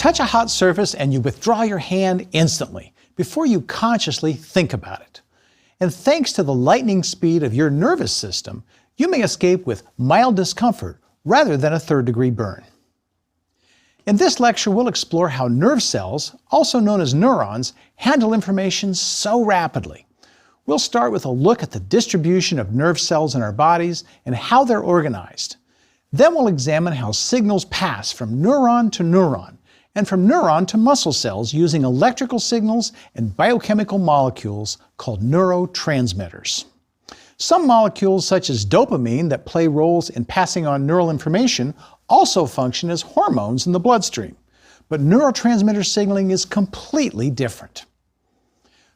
touch a hot surface and you withdraw your hand instantly, before you consciously think about it. And thanks to the lightning speed of your nervous system, you may escape with mild discomfort rather than a third-degree burn. In this lecture, we'll explore how nerve cells, also known as neurons, handle information so rapidly. We'll start with a look at the distribution of nerve cells in our bodies and how they're organized. Then we'll examine how signals pass from neuron to neuron, and from neuron to muscle cells using electrical signals and biochemical molecules called neurotransmitters. Some molecules, such as dopamine, that play roles in passing on neural information, also function as hormones in the bloodstream. But neurotransmitter signaling is completely different.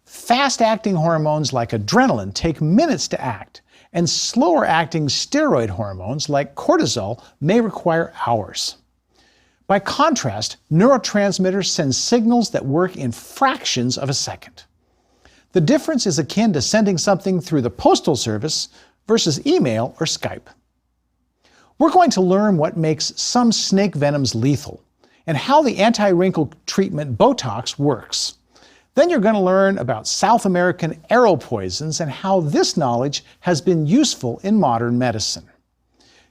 Fast-acting hormones like adrenaline take minutes to act, and slower-acting steroid hormones like cortisol may require hours. By contrast, neurotransmitters send signals that work in fractions of a second. The difference is akin to sending something through the postal service versus email or Skype. We're going to learn what makes some snake venoms lethal and how the anti-wrinkle treatment Botox works. Then you're going to learn about South American arrow poisons and how this knowledge has been useful in modern medicine.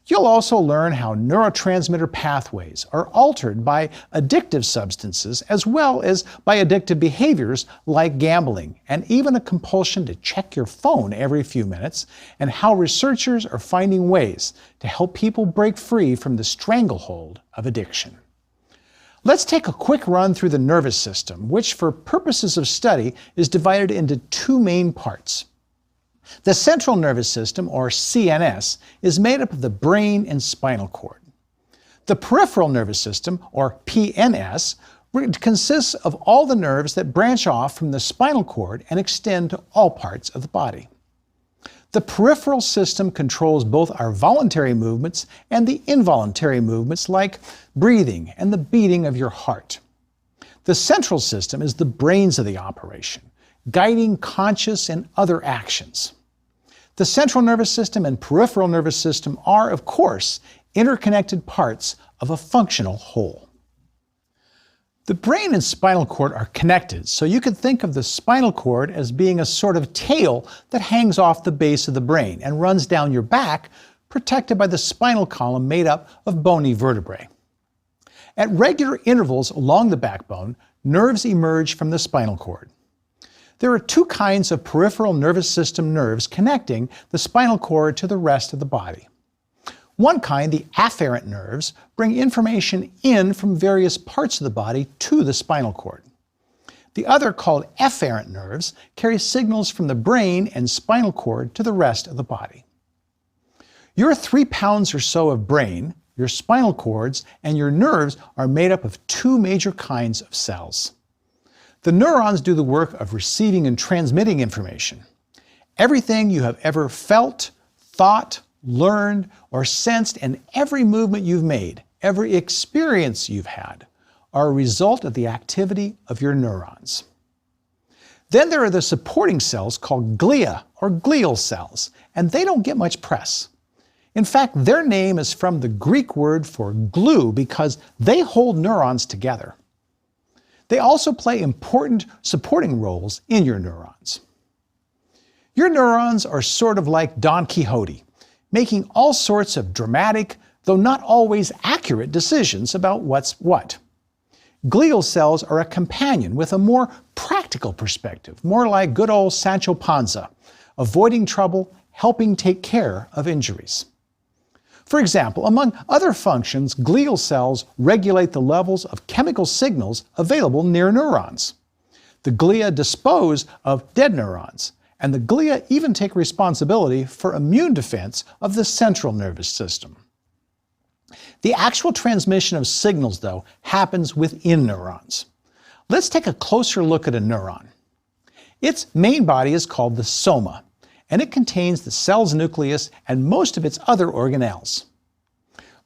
You'll also learn how neurotransmitter pathways are altered by addictive substances as well as by addictive behaviors like gambling and even a compulsion to check your phone every few minutes, and how researchers are finding ways to help people break free from the stranglehold of addiction. Let's take a quick run through the nervous system, which for purposes of study is divided into two main parts. The central nervous system, or CNS, is made up of the brain and spinal cord. The peripheral nervous system, or PNS, consists of all the nerves that branch off from the spinal cord and extend to all parts of the body. The peripheral system controls both our voluntary movements and the involuntary movements like breathing and the beating of your heart. The central system is the brains of the operation, guiding conscious and other actions. The central nervous system and peripheral nervous system are, of course, interconnected parts of a functional whole. The brain and spinal cord are connected, so you could think of the spinal cord as being a sort of tail that hangs off the base of the brain and runs down your back, protected by the spinal column made up of bony vertebrae. At regular intervals along the backbone, nerves emerge from the spinal cord. There are two kinds of peripheral nervous system nerves connecting the spinal cord to the rest of the body. One kind, the afferent nerves, bring information in from various parts of the body to the spinal cord. The other, called efferent nerves, carry signals from the brain and spinal cord to the rest of the body. Your 3 pounds or so of brain, your spinal cords, and your nerves are made up of two major kinds of cells. The neurons do the work of receiving and transmitting information. Everything you have ever felt, thought, learned, or sensed, and every movement you've made, every experience you've had, are a result of the activity of your neurons. Then there are the supporting cells called glia, or glial cells, and they don't get much press. In fact, their name is from the Greek word for glue because they hold neurons together. They also play important supporting roles in your neurons. Your neurons are sort of like Don Quixote, making all sorts of dramatic, though not always accurate, decisions about what's what. Glial cells are a companion with a more practical perspective, more like good old Sancho Panza, avoiding trouble, helping take care of injuries. For example, among other functions, glial cells regulate the levels of chemical signals available near neurons. The glia dispose of dead neurons, and the glia even take responsibility for immune defense of the central nervous system. The actual transmission of signals, though, happens within neurons. Let's take a closer look at a neuron. Its main body is called the soma, and it contains the cell's nucleus and most of its other organelles.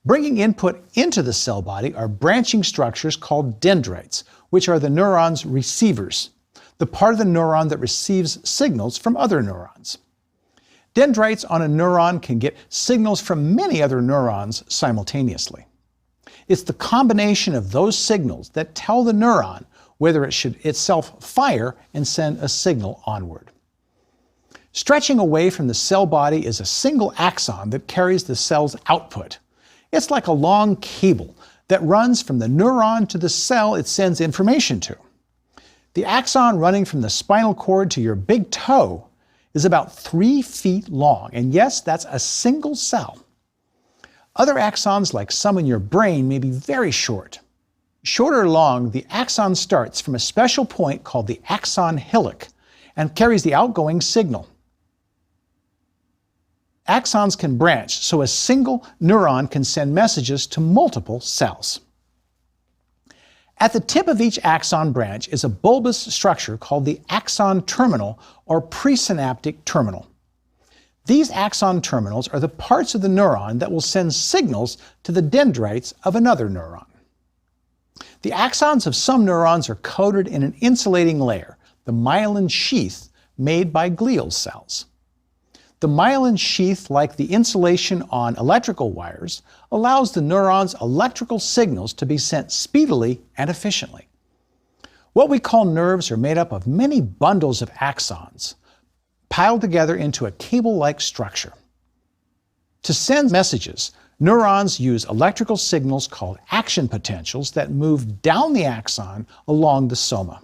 Bringing input into the cell body are branching structures called dendrites, which are the neuron's receivers, the part of the neuron that receives signals from other neurons. Dendrites on a neuron can get signals from many other neurons simultaneously. It's the combination of those signals that tell the neuron whether it should itself fire and send a signal onward. Stretching away from the cell body is a single axon that carries the cell's output. It's like a long cable that runs from the neuron to the cell it sends information to. The axon running from the spinal cord to your big toe is about 3 feet long, and yes, that's a single cell. Other axons, like some in your brain, may be very short. Short or long, the axon starts from a special point called the axon hillock and carries the outgoing signal. Axons can branch, so a single neuron can send messages to multiple cells. At the tip of each axon branch is a bulbous structure called the axon terminal or presynaptic terminal. These axon terminals are the parts of the neuron that will send signals to the dendrites of another neuron. The axons of some neurons are coated in an insulating layer, the myelin sheath, made by glial cells. The myelin sheath, like the insulation on electrical wires, allows the neuron's electrical signals to be sent speedily and efficiently. What we call nerves are made up of many bundles of axons, piled together into a cable-like structure. To send messages, neurons use electrical signals called action potentials that move down the axon along the soma.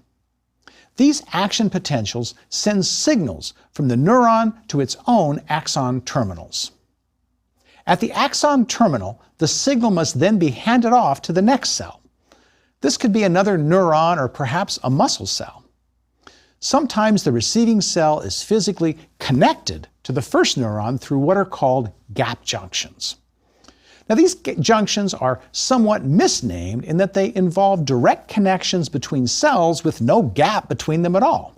These action potentials send signals from the neuron to its own axon terminals. At the axon terminal, the signal must then be handed off to the next cell. This could be another neuron or perhaps a muscle cell. Sometimes the receiving cell is physically connected to the first neuron through what are called gap junctions. Now, these junctions are somewhat misnamed in that they involve direct connections between cells with no gap between them at all.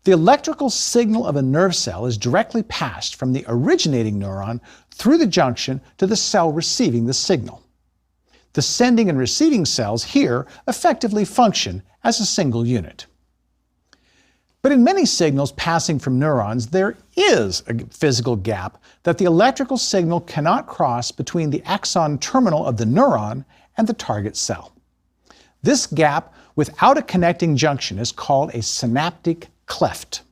The electrical signal of a nerve cell is directly passed from the originating neuron through the junction to the cell receiving the signal. The sending and receiving cells here effectively function as a single unit. But in many signals passing from neurons, there is a physical gap that the electrical signal cannot cross between the axon terminal of the neuron and the target cell. This gap without a connecting junction is called a synaptic cleft.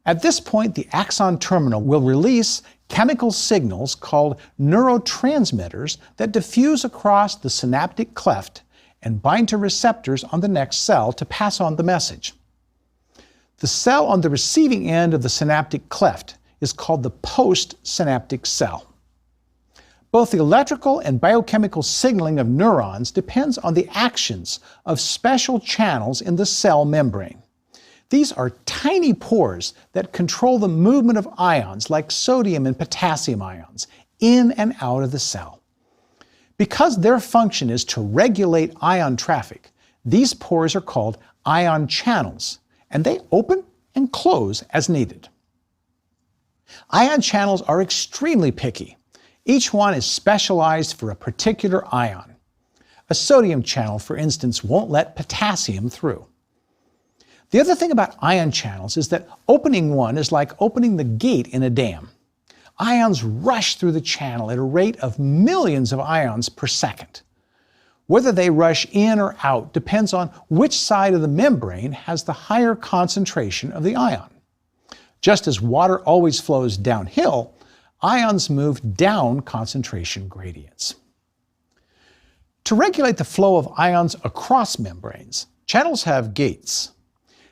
At this point, the axon terminal will release chemical signals called neurotransmitters that diffuse across the synaptic cleft and bind to receptors on the next cell to pass on the message. The cell on the receiving end of the synaptic cleft is called the postsynaptic cell. Both the electrical and biochemical signaling of neurons depends on the actions of special channels in the cell membrane. These are tiny pores that control the movement of ions like sodium and potassium ions in and out of the cell. Because their function is to regulate ion traffic, these pores are called ion channels, and they open and close as needed. Ion channels are extremely picky. Each one is specialized for a particular ion. A sodium channel, for instance, won't let potassium through. The other thing about ion channels is that opening one is like opening the gate in a dam. Ions rush through the channel at a rate of millions of ions per second. Whether they rush in or out depends on which side of the membrane has the higher concentration of the ion. Just as water always flows downhill, ions move down concentration gradients. To regulate the flow of ions across membranes, channels have gates.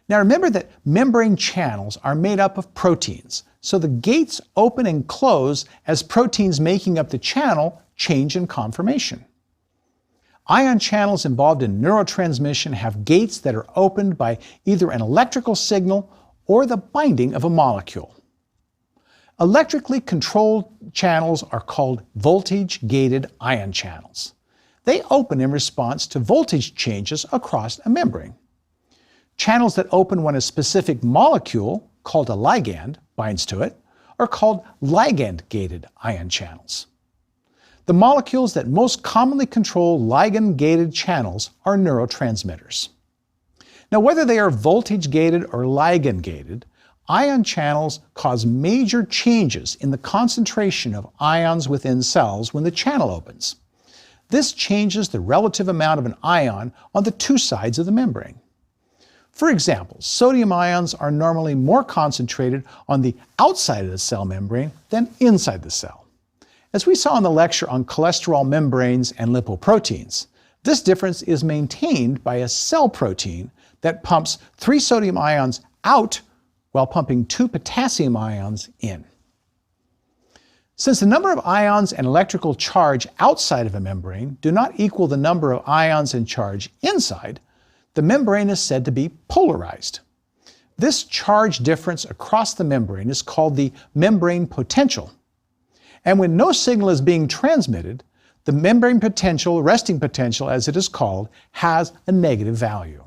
Now remember that membrane channels are made up of proteins, so the gates open and close as proteins making up the channel change in conformation. Ion channels involved in neurotransmission have gates that are opened by either an electrical signal or the binding of a molecule. Electrically controlled channels are called voltage-gated ion channels. They open in response to voltage changes across a membrane. Channels that open when a specific molecule, called a ligand, binds to it, are called ligand-gated ion channels. The molecules that most commonly control ligand-gated channels are neurotransmitters. Now, whether they are voltage-gated or ligand-gated, ion channels cause major changes in the concentration of ions within cells when the channel opens. This changes the relative amount of an ion on the two sides of the membrane. For example, sodium ions are normally more concentrated on the outside of the cell membrane than inside the cell. As we saw in the lecture on cholesterol membranes and lipoproteins, this difference is maintained by a cell protein that pumps 3 sodium ions out while pumping 2 potassium ions in. Since the number of ions and electrical charge outside of a membrane do not equal the number of ions and charge inside, the membrane is said to be polarized. This charge difference across the membrane is called the membrane potential. And when no signal is being transmitted, the membrane potential, resting potential as it is called, has a negative value.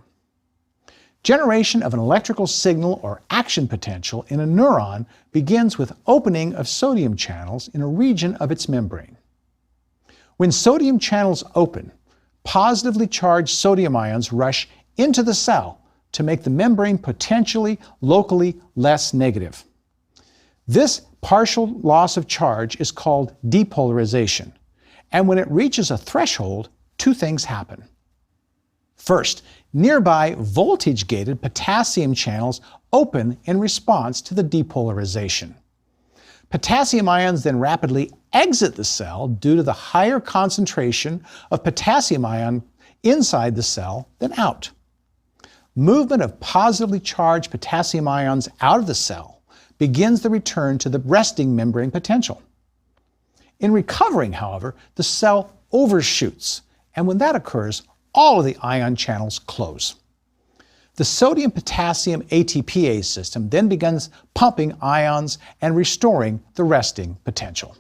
Generation of an electrical signal or action potential in a neuron begins with opening of sodium channels in a region of its membrane. When sodium channels open, positively charged sodium ions rush into the cell to make the membrane potentially locally less negative. This partial loss of charge is called depolarization, and when it reaches a threshold, 2 things happen. First, nearby voltage-gated potassium channels open in response to the depolarization. Potassium ions then rapidly exit the cell due to the higher concentration of potassium ion inside the cell than out. Movement of positively charged potassium ions out of the cell begins the return to the resting membrane potential. In recovering, however, the cell overshoots, and when that occurs, all of the ion channels close. The sodium-potassium ATPase system then begins pumping ions and restoring the resting potential.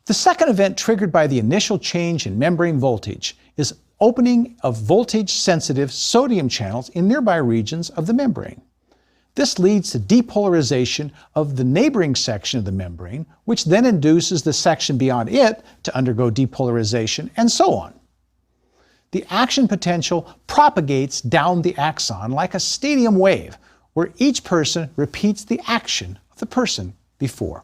The second event triggered by the initial change in membrane voltage is opening of voltage-sensitive sodium channels in nearby regions of the membrane. This leads to depolarization of the neighboring section of the membrane, which then induces the section beyond it to undergo depolarization, and so on. The action potential propagates down the axon like a stadium wave, where each person repeats the action of the person before.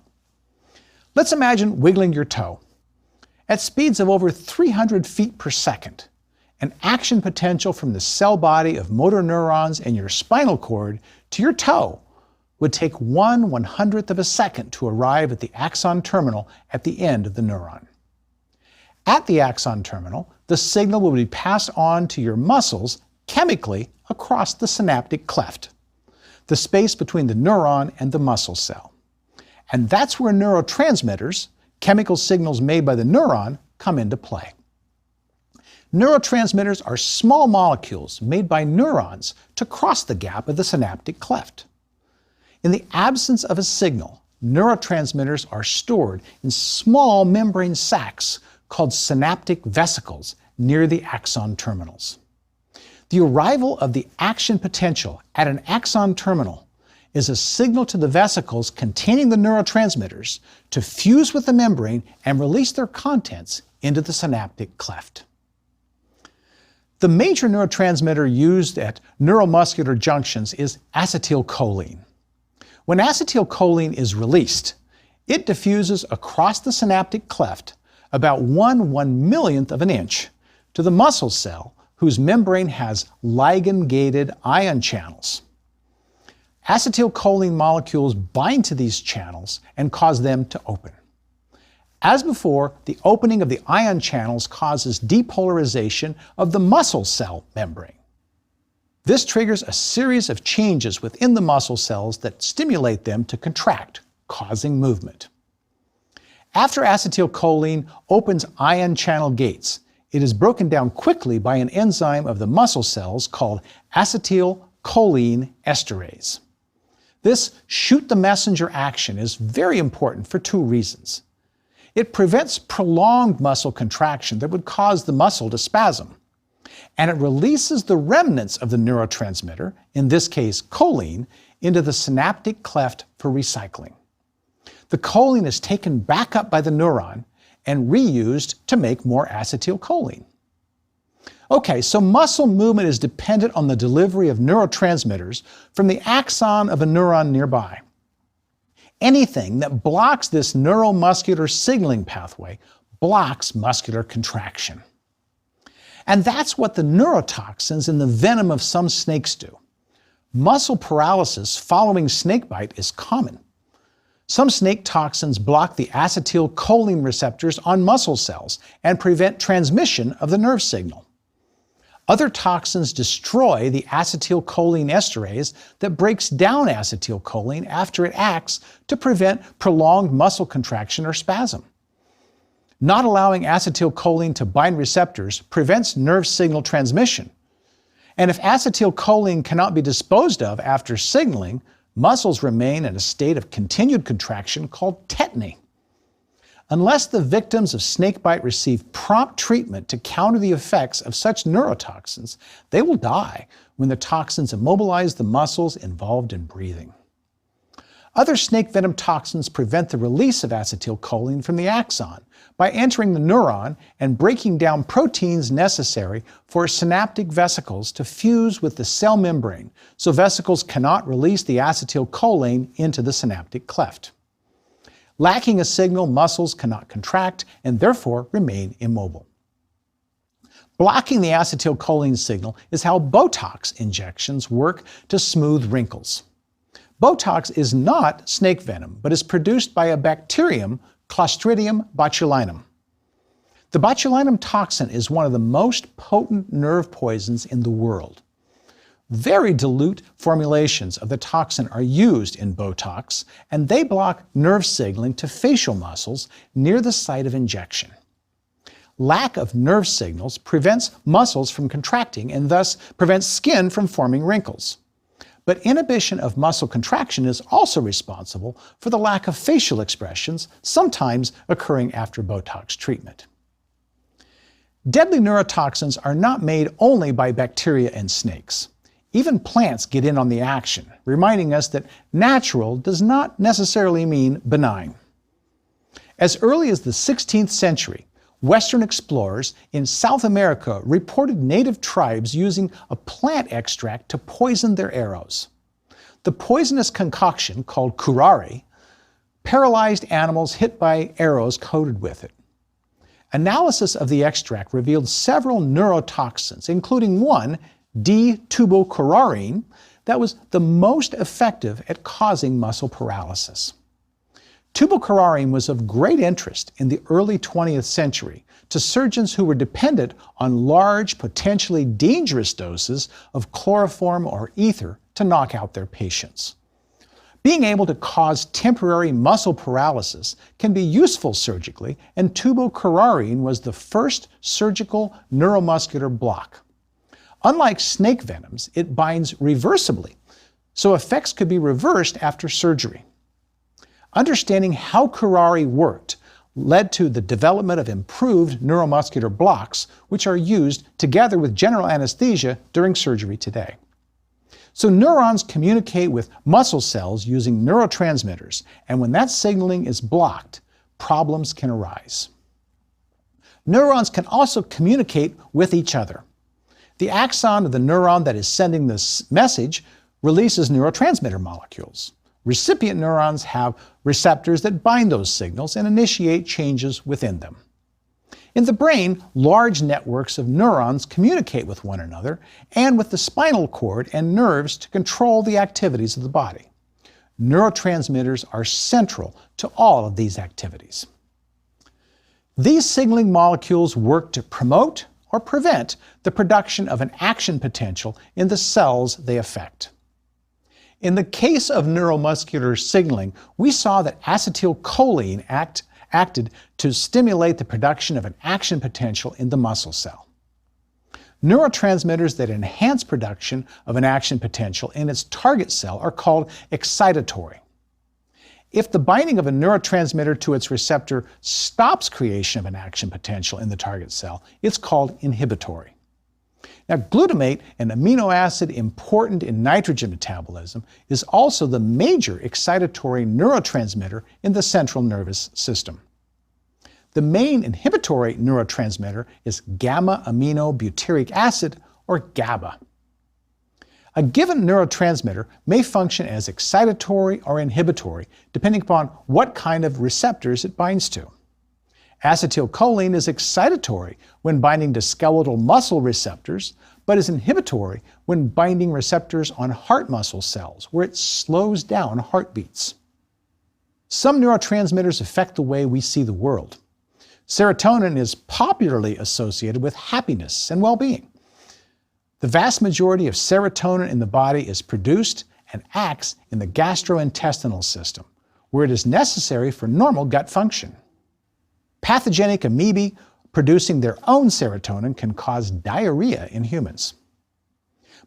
Let's imagine wiggling your toe. At speeds of over 300 feet per second, an action potential from the cell body of motor neurons in your spinal cord to your toe would take 1/100th of a second to arrive at the axon terminal at the end of the neuron. At the axon terminal, the signal will be passed on to your muscles chemically across the synaptic cleft, the space between the neuron and the muscle cell. And that's where neurotransmitters, chemical signals made by the neuron, come into play. Neurotransmitters are small molecules made by neurons to cross the gap of the synaptic cleft. In the absence of a signal, neurotransmitters are stored in small membrane sacs called synaptic vesicles near the axon terminals. The arrival of the action potential at an axon terminal is a signal to the vesicles containing the neurotransmitters to fuse with the membrane and release their contents into the synaptic cleft. The major neurotransmitter used at neuromuscular junctions is acetylcholine. When acetylcholine is released, it diffuses across the synaptic cleft about 1/1,000,000th of an inch to the muscle cell whose membrane has ligand-gated ion channels. Acetylcholine molecules bind to these channels and cause them to open. As before, the opening of the ion channels causes depolarization of the muscle cell membrane. This triggers a series of changes within the muscle cells that stimulate them to contract, causing movement. After acetylcholine opens ion channel gates, it is broken down quickly by an enzyme of the muscle cells called acetylcholine esterase. This shoot-the-messenger action is very important for 2 reasons. It prevents prolonged muscle contraction that would cause the muscle to spasm, and it releases the remnants of the neurotransmitter, in this case choline, into the synaptic cleft for recycling. The choline is taken back up by the neuron and reused to make more acetylcholine. Okay, so muscle movement is dependent on the delivery of neurotransmitters from the axon of a neuron nearby. Anything that blocks this neuromuscular signaling pathway blocks muscular contraction. And that's what the neurotoxins in the venom of some snakes do. Muscle paralysis following snakebite is common. Some snake toxins block the acetylcholine receptors on muscle cells and prevent transmission of the nerve signal. Other toxins destroy the acetylcholine esterase that breaks down acetylcholine after it acts to prevent prolonged muscle contraction or spasm. Not allowing acetylcholine to bind receptors prevents nerve signal transmission. And if acetylcholine cannot be disposed of after signaling, muscles remain in a state of continued contraction called tetany. Unless the victims of snakebite receive prompt treatment to counter the effects of such neurotoxins, they will die when the toxins immobilize the muscles involved in breathing. Other snake venom toxins prevent the release of acetylcholine from the axon by entering the neuron and breaking down proteins necessary for synaptic vesicles to fuse with the cell membrane, so vesicles cannot release the acetylcholine into the synaptic cleft. Lacking a signal, muscles cannot contract and therefore remain immobile. Blocking the acetylcholine signal is how Botox injections work to smooth wrinkles. Botox is not snake venom, but is produced by a bacterium, Clostridium botulinum. The botulinum toxin is one of the most potent nerve poisons in the world. Very dilute formulations of the toxin are used in Botox, and they block nerve signaling to facial muscles near the site of injection. Lack of nerve signals prevents muscles from contracting and thus prevents skin from forming wrinkles. But inhibition of muscle contraction is also responsible for the lack of facial expressions, sometimes occurring after Botox treatment. Deadly neurotoxins are not made only by bacteria and snakes. Even plants get in on the action, reminding us that natural does not necessarily mean benign. As early as the 16th century, Western explorers in South America reported native tribes using a plant extract to poison their arrows. The poisonous concoction, called curare, paralyzed animals hit by arrows coated with it. Analysis of the extract revealed several neurotoxins, including one, D-tubocurarine, that was the most effective at causing muscle paralysis. Tubocurarine was of great interest in the early 20th century to surgeons who were dependent on large, potentially dangerous doses of chloroform or ether to knock out their patients. Being able to cause temporary muscle paralysis can be useful surgically, and tubocurarine was the first surgical neuromuscular block. Unlike snake venoms, it binds reversibly, so effects could be reversed after surgery. Understanding how curare worked led to the development of improved neuromuscular blocks, which are used together with general anesthesia during surgery today. So neurons communicate with muscle cells using neurotransmitters, and when that signaling is blocked, problems can arise. Neurons can also communicate with each other. The axon of the neuron that is sending this message releases neurotransmitter molecules. Recipient neurons have receptors that bind those signals and initiate changes within them. In the brain, large networks of neurons communicate with one another and with the spinal cord and nerves to control the activities of the body. Neurotransmitters are central to all of these activities. These signaling molecules work to promote or prevent the production of an action potential in the cells they affect. In the case of neuromuscular signaling, we saw that acetylcholine acted to stimulate the production of an action potential in the muscle cell. Neurotransmitters that enhance production of an action potential in its target cell are called excitatory. If the binding of a neurotransmitter to its receptor stops creation of an action potential in the target cell, it's called inhibitory. Now, glutamate, an amino acid important in nitrogen metabolism, is also the major excitatory neurotransmitter in the central nervous system. The main inhibitory neurotransmitter is gamma-aminobutyric acid, or GABA. A given neurotransmitter may function as excitatory or inhibitory, depending upon what kind of receptors it binds to. Acetylcholine is excitatory when binding to skeletal muscle receptors, but is inhibitory when binding receptors on heart muscle cells, where it slows down heartbeats. Some neurotransmitters affect the way we see the world. Serotonin is popularly associated with happiness and well-being. The vast majority of serotonin in the body is produced and acts in the gastrointestinal system, where it is necessary for normal gut function. Pathogenic amoebae producing their own serotonin can cause diarrhea in humans.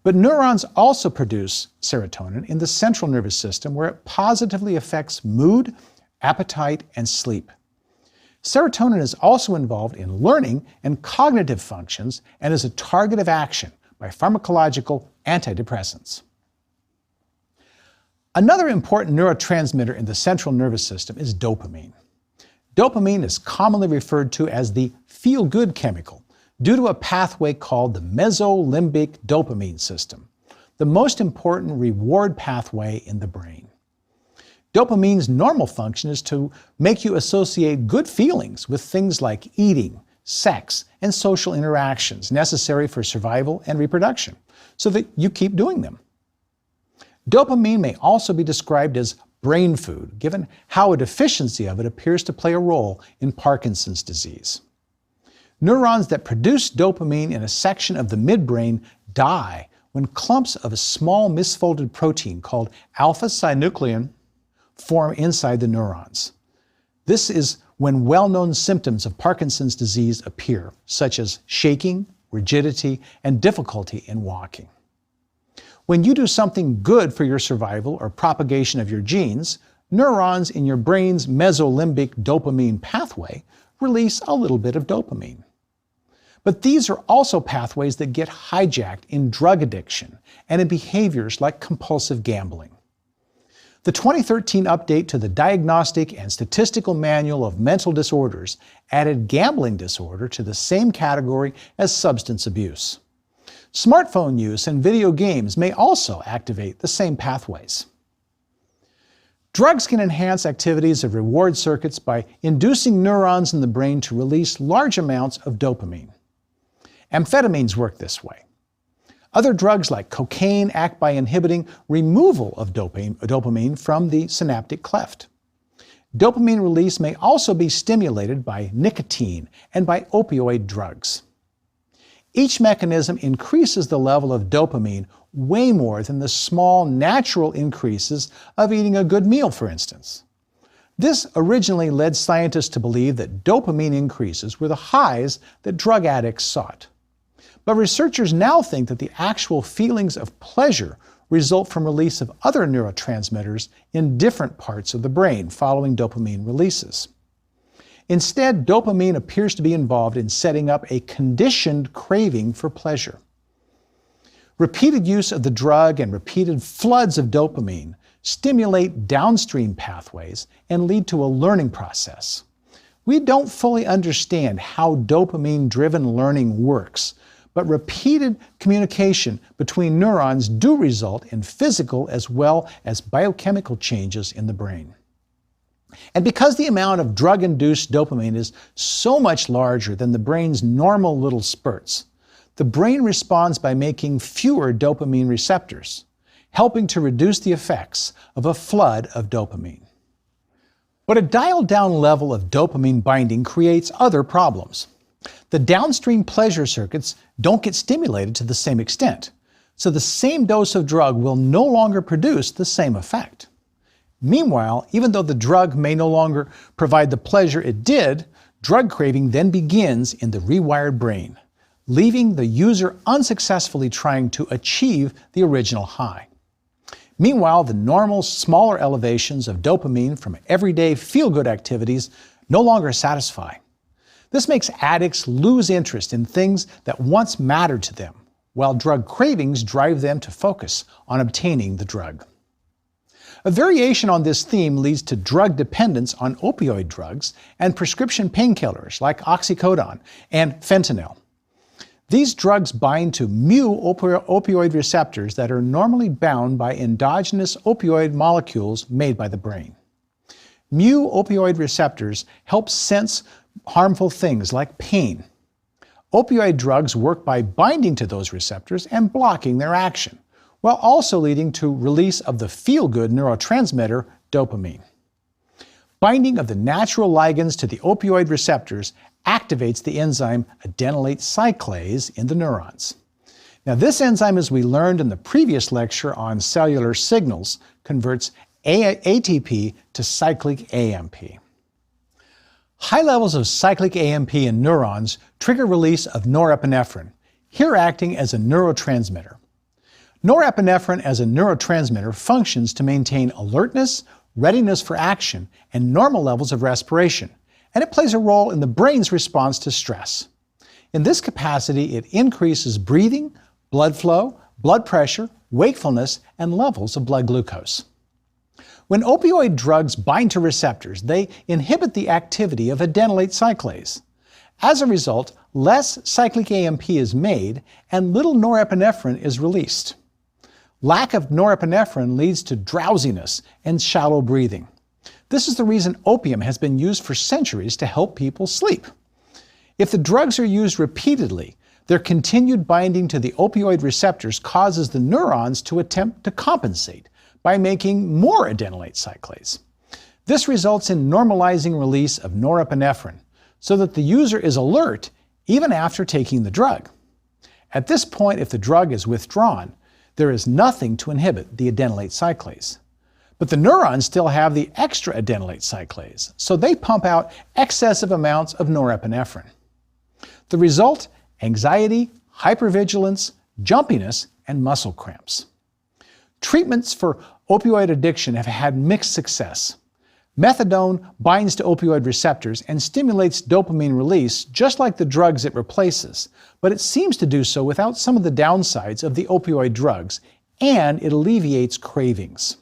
But neurons also produce serotonin in the central nervous system, where it positively affects mood, appetite, and sleep. Serotonin is also involved in learning and cognitive functions and is a target of action by pharmacological antidepressants. Another important neurotransmitter in the central nervous system is dopamine. Dopamine is commonly referred to as the feel-good chemical due to a pathway called the mesolimbic dopamine system, the most important reward pathway in the brain. Dopamine's normal function is to make you associate good feelings with things like eating, sex, and social interactions necessary for survival and reproduction, so that you keep doing them. Dopamine may also be described as brain food, given how a deficiency of it appears to play a role in Parkinson's disease. Neurons that produce dopamine in a section of the midbrain die when clumps of a small misfolded protein called alpha-synuclein form inside the neurons. This is when well-known symptoms of Parkinson's disease appear, such as shaking, rigidity, and difficulty in walking. When you do something good for your survival or propagation of your genes, neurons in your brain's mesolimbic dopamine pathway release a little bit of dopamine. But these are also pathways that get hijacked in drug addiction and in behaviors like compulsive gambling. The 2013 update to the Diagnostic and Statistical Manual of Mental Disorders added gambling disorder to the same category as substance abuse. Smartphone use and video games may also activate the same pathways. Drugs can enhance activities of reward circuits by inducing neurons in the brain to release large amounts of dopamine. Amphetamines work this way. Other drugs like cocaine act by inhibiting removal of dopamine from the synaptic cleft. Dopamine release may also be stimulated by nicotine and by opioid drugs. Each mechanism increases the level of dopamine way more than the small natural increases of eating a good meal, for instance. This originally led scientists to believe that dopamine increases were the highs that drug addicts sought. But researchers now think that the actual feelings of pleasure result from release of other neurotransmitters in different parts of the brain following dopamine releases. Instead, dopamine appears to be involved in setting up a conditioned craving for pleasure. Repeated use of the drug and repeated floods of dopamine stimulate downstream pathways and lead to a learning process. We don't fully understand how dopamine-driven learning works, but repeated communication between neurons do result in physical as well as biochemical changes in the brain. And because the amount of drug-induced dopamine is so much larger than the brain's normal little spurts, the brain responds by making fewer dopamine receptors, helping to reduce the effects of a flood of dopamine. But a dialed-down level of dopamine binding creates other problems. The downstream pleasure circuits don't get stimulated to the same extent, so the same dose of drug will no longer produce the same effect. Meanwhile, even though the drug may no longer provide the pleasure it did, drug craving then begins in the rewired brain, leaving the user unsuccessfully trying to achieve the original high. Meanwhile, the normal, smaller elevations of dopamine from everyday feel-good activities no longer satisfy. This makes addicts lose interest in things that once mattered to them, while drug cravings drive them to focus on obtaining the drug. A variation on this theme leads to drug dependence on opioid drugs and prescription painkillers like oxycodone and fentanyl. These drugs bind to mu opioid receptors that are normally bound by endogenous opioid molecules made by the brain. Mu opioid receptors help sense harmful things like pain. Opioid drugs work by binding to those receptors and blocking their action, while also leading to release of the feel-good neurotransmitter dopamine. Binding of the natural ligands to the opioid receptors activates the enzyme adenylate cyclase in the neurons. Now, this enzyme, as we learned in the previous lecture on cellular signals, converts ATP to cyclic AMP. High levels of cyclic AMP in neurons trigger release of norepinephrine, here acting as a neurotransmitter. Norepinephrine as a neurotransmitter functions to maintain alertness, readiness for action, and normal levels of respiration, and it plays a role in the brain's response to stress. In this capacity, it increases breathing, blood flow, blood pressure, wakefulness, and levels of blood glucose. When opioid drugs bind to receptors, they inhibit the activity of adenylate cyclase. As a result, less cyclic AMP is made and little norepinephrine is released. Lack of norepinephrine leads to drowsiness and shallow breathing. This is the reason opium has been used for centuries to help people sleep. If the drugs are used repeatedly, their continued binding to the opioid receptors causes the neurons to attempt to compensate by making more adenylate cyclase. This results in normalizing release of norepinephrine so that the user is alert even after taking the drug. At this point, if the drug is withdrawn, there is nothing to inhibit the adenylate cyclase. But the neurons still have the extra adenylate cyclase, so they pump out excessive amounts of norepinephrine. The result? Anxiety, hypervigilance, jumpiness, and muscle cramps. Treatments for opioid addiction have had mixed success. Methadone binds to opioid receptors and stimulates dopamine release just like the drugs it replaces, but it seems to do so without some of the downsides of the opioid drugs, and it alleviates cravings.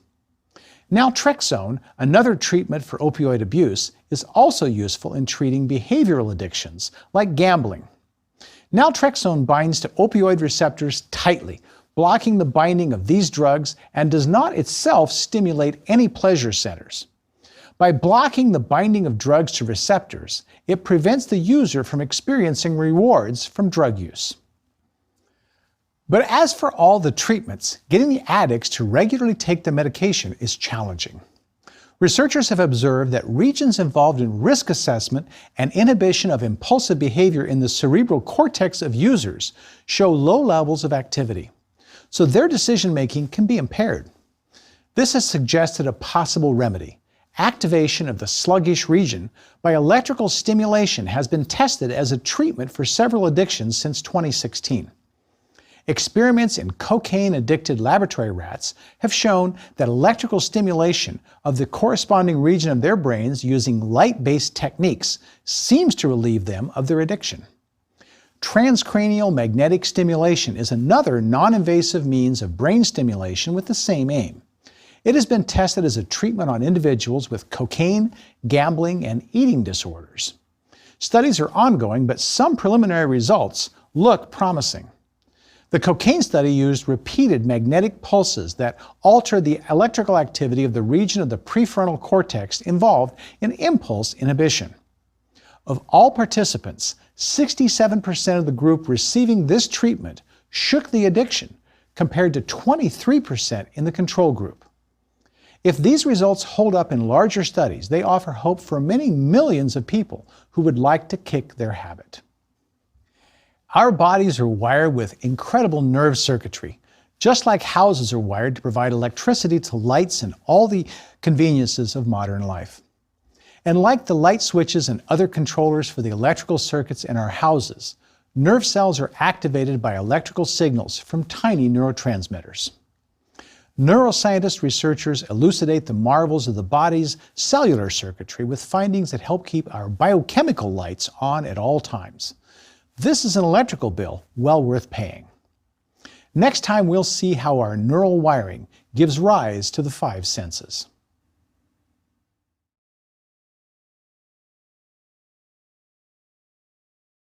Naltrexone, another treatment for opioid abuse, is also useful in treating behavioral addictions like gambling. Naltrexone binds to opioid receptors tightly, blocking the binding of these drugs, and does not itself stimulate any pleasure centers. By blocking the binding of drugs to receptors, it prevents the user from experiencing rewards from drug use. But as for all the treatments, getting the addicts to regularly take the medication is challenging. Researchers have observed that regions involved in risk assessment and inhibition of impulsive behavior in the cerebral cortex of users show low levels of activity, so their decision-making can be impaired. This has suggested a possible remedy. Activation of the sluggish region by electrical stimulation has been tested as a treatment for several addictions since 2016. Experiments in cocaine-addicted laboratory rats have shown that electrical stimulation of the corresponding region of their brains using light-based techniques seems to relieve them of their addiction. Transcranial magnetic stimulation is another non-invasive means of brain stimulation with the same aim. It has been tested as a treatment on individuals with cocaine, gambling, and eating disorders. Studies are ongoing, but some preliminary results look promising. The cocaine study used repeated magnetic pulses that altered the electrical activity of the region of the prefrontal cortex involved in impulse inhibition. Of all participants, 67% of the group receiving this treatment shook the addiction, compared to 23% in the control group. If these results hold up in larger studies, they offer hope for many millions of people who would like to kick their habit. Our bodies are wired with incredible nerve circuitry, just like houses are wired to provide electricity to lights and all the conveniences of modern life. And like the light switches and other controllers for the electrical circuits in our houses, nerve cells are activated by electrical signals from tiny neurotransmitters. Neuroscientist researchers elucidate the marvels of the body's cellular circuitry with findings that help keep our biochemical lights on at all times. This is an electrical bill well worth paying. Next time we'll see how our neural wiring gives rise to the five senses.